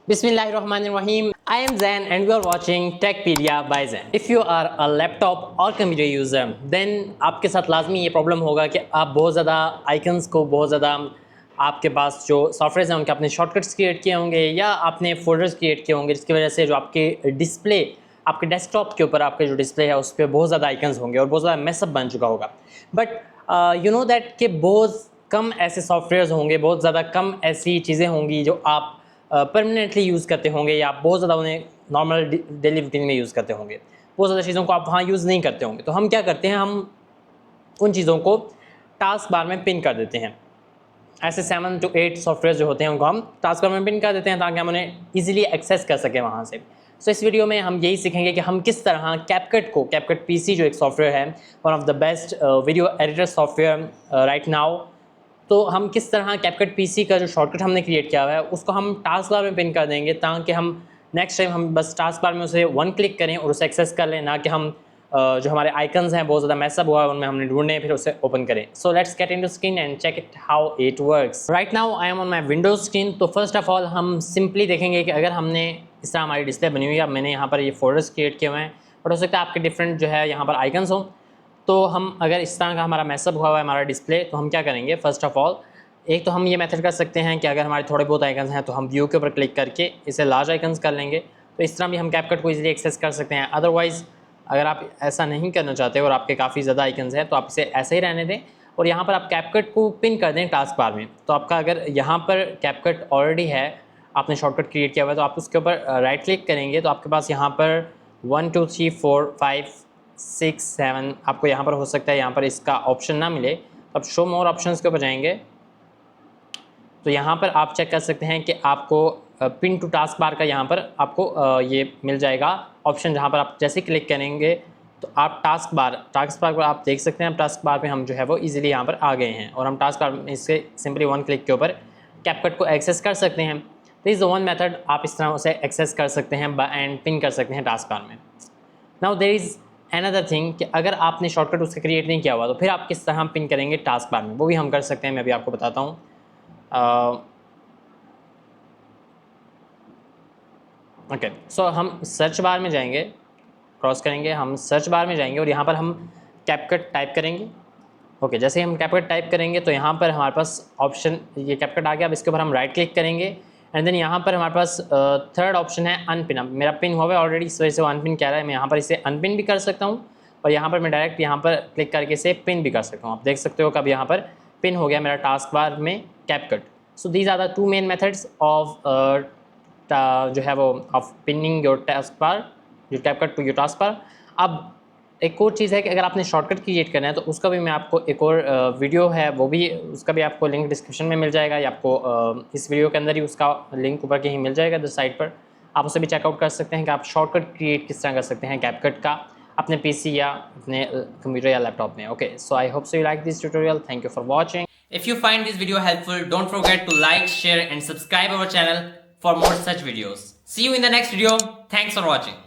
Bismillahirrahmanirrahim. I am Zain and you are watching Techpedia by Zain. If you are a laptop और computer user, then आपके साथ लाजमी ये problem होगा कि आप बहुत ज़्यादा आइकन्स को बहुत ज़्यादा आपके पास जो सॉफ्टवेयर हैं उनके आपने शॉर्टकट्स क्रिएट किए होंगे या आपने फोल्डर्स क्रिएट किए होंगे, जिसकी वजह से जो आपके डिस्प्ले आपके डेस्कटॉप के ऊपर आपके जो डिस्प्ले है उस पर बहुत ज़्यादा आइकन्स होंगे और बहुत ज़्यादा मैसअप बन चुका होगा। बट यू नो दैट कि बहुत कम ऐसे सॉफ्टवेयर्स होंगे, बहुत ज़्यादा कम ऐसी चीज़ें होंगी जो आप परमानेंटली यूज़ करते होंगे या आप बहुत ज़्यादा उन्हें नॉर्मल डेली रूटीन में यूज़ करते होंगे। बहुत ज़्यादा चीज़ों को आप वहाँ यूज़ नहीं करते होंगे। तो हम क्या करते हैं, हम उन चीज़ों को टास्क बार में पिन कर देते हैं। ऐसे 7 to 8 सॉफ्टवेयर जो होते हैं उनको हम टास्क बार में पिन कर देते हैं ताकि हम उन्हें ईजिली एक्सेस कर सकें वहाँ से। सो इस वीडियो में हम यही सीखेंगे कि हम किस तरह कैपकट पीसी जो एक सॉफ्टवेयर है, one of the best video editor software right now, तो हम किस तरह कैपकट पीसी का जो शॉर्टकट हमने क्रिएट किया हुआ है उसको हम टास्क बार में पिन कर देंगे ताकि हम नेक्स्ट टाइम हम बस टास्क बार में उसे वन क्लिक करें और उसे एक्सेस कर लें, ना कि हम जो हमारे आइकन्स हैं बहुत ज़्यादा मैसअप हुआ है उनमें हमने ढूंढने फिर उसे ओपन करें। So let's get into screen and check it how it works. Right now I am on my Windows screen. तो फर्स्ट ऑफ ऑल हम सिंपली देखेंगे कि अगर हमने इस तरह हमारी डिस्प्ले बनी हुई है, मैंने यहाँ पर ये फोल्डर्स क्रिएट किए हुए हैं, बट हो सकता है आपके डिफरेंट जो है यहाँ पर आइकन्स हों। तो हम अगर इस तरह का हमारा मैसअप हुआ है हमारा डिस्प्ले, तो हम क्या करेंगे, फर्स्ट ऑफ ऑल एक तो हम ये मेथड कर सकते हैं कि अगर हमारे थोड़े बहुत आइकन्स हैं तो हम व्यू के ऊपर क्लिक करके इसे लार्ज आइकन्स कर लेंगे। तो इस तरह भी हम कैपकट को इजीली एक्सेस कर सकते हैं। अदरवाइज़ अगर आप ऐसा नहीं करना चाहते और आपके काफ़ी ज़्यादा आइकन्स हैं तो आप इसे ऐसे ही रहने दें और यहाँ पर आप कैपकट को पिन कर दें टास्क बार में। तो आपका अगर यहाँ पर कैपकट ऑलरेडी है, आपने शॉर्टकट क्रिएट किया हुआ है, तो आप उसके ऊपर राइट क्लिक करेंगे तो आपके पास यहाँ पर 1 2 3 4 5 6 7 आपको यहाँ पर हो सकता है यहाँ पर इसका ऑप्शन ना मिले। तो आप शो मोर ऑप्शंस के ऊपर जाएंगे तो यहाँ पर आप चेक कर सकते हैं कि आपको पिन टू टास्क बार का यहाँ पर आपको ये मिल जाएगा ऑप्शन, जहाँ पर आप जैसे क्लिक करेंगे तो आप टास्क बार पर आप देख सकते हैं टास्क बार पे हम जो है वो इजीली यहाँ पर आ गए हैं और हम टास्क बार में इससे सिंपली वन क्लिक के ऊपर कैपकट को एक्सेस कर सकते हैं। तो इज़ द वन मेथड, आप इस तरह उसे एक्सेस कर सकते हैं एंड पिन कर सकते हैं टास्क बार में। Now there is another thing कि अगर आपने शॉर्टकट उसका क्रिएट नहीं किया हुआ तो फिर आप किस तरह पिन करेंगे टास्क बार में, वो भी हम कर सकते हैं। मैं अभी आपको बताता हूँ। ओके, सो हम सर्च बार में जाएंगे, क्रॉस करेंगे, हम सर्च बार में जाएंगे और यहाँ पर हम कैपकट टाइप करेंगे। ओके, जैसे ही हम कैपकट टाइप करेंगे तो यहाँ पर हमारे पास ऑप्शन ये कैपकट आ गया। अब इसके ऊपर हम राइट क्लिक करेंगे एंड देन यहाँ पर हमारे पास थर्ड ऑप्शन है अनपिन। अब मेरा पिन हुआ है ऑलरेडी, इस वजह से वो अनपिन कह रहा है। मैं यहाँ पर इसे अनपिन भी कर सकता हूँ और यहाँ पर मैं डायरेक्ट यहाँ पर क्लिक करके इसे पिन भी कर सकता हूँ। आप देख सकते हो कि अब यहाँ पर पिन हो गया मेरा टास्क बार में CapCut. So these are the two main methods of जो है वो of pinning your taskbar, जो CapCut to your taskbar. अब एक और चीज़ है कि अगर आपने शॉर्टकट क्रिएट करना है तो उसका भी मैं आपको एक और वीडियो है, वो भी उसका भी आपको लिंक डिस्क्रिप्शन में मिल जाएगा या आपको इस वीडियो के अंदर ही उसका लिंक ऊपर कहीं मिल जाएगा द साइट पर। आप उसे भी चेकआउट कर सकते हैं कि आप शॉर्टकट क्रिएट किस तरह कर सकते हैं कैपकट का अपने पीसी या अपने कंप्यूटर या लैपटॉप में। Okay, so I hope so you like this tutorial. Thank you for watching. If you find this video helpful, don't forget to like, share and subscribe our channel for more such videos. See you in the next video. Thanks for watching.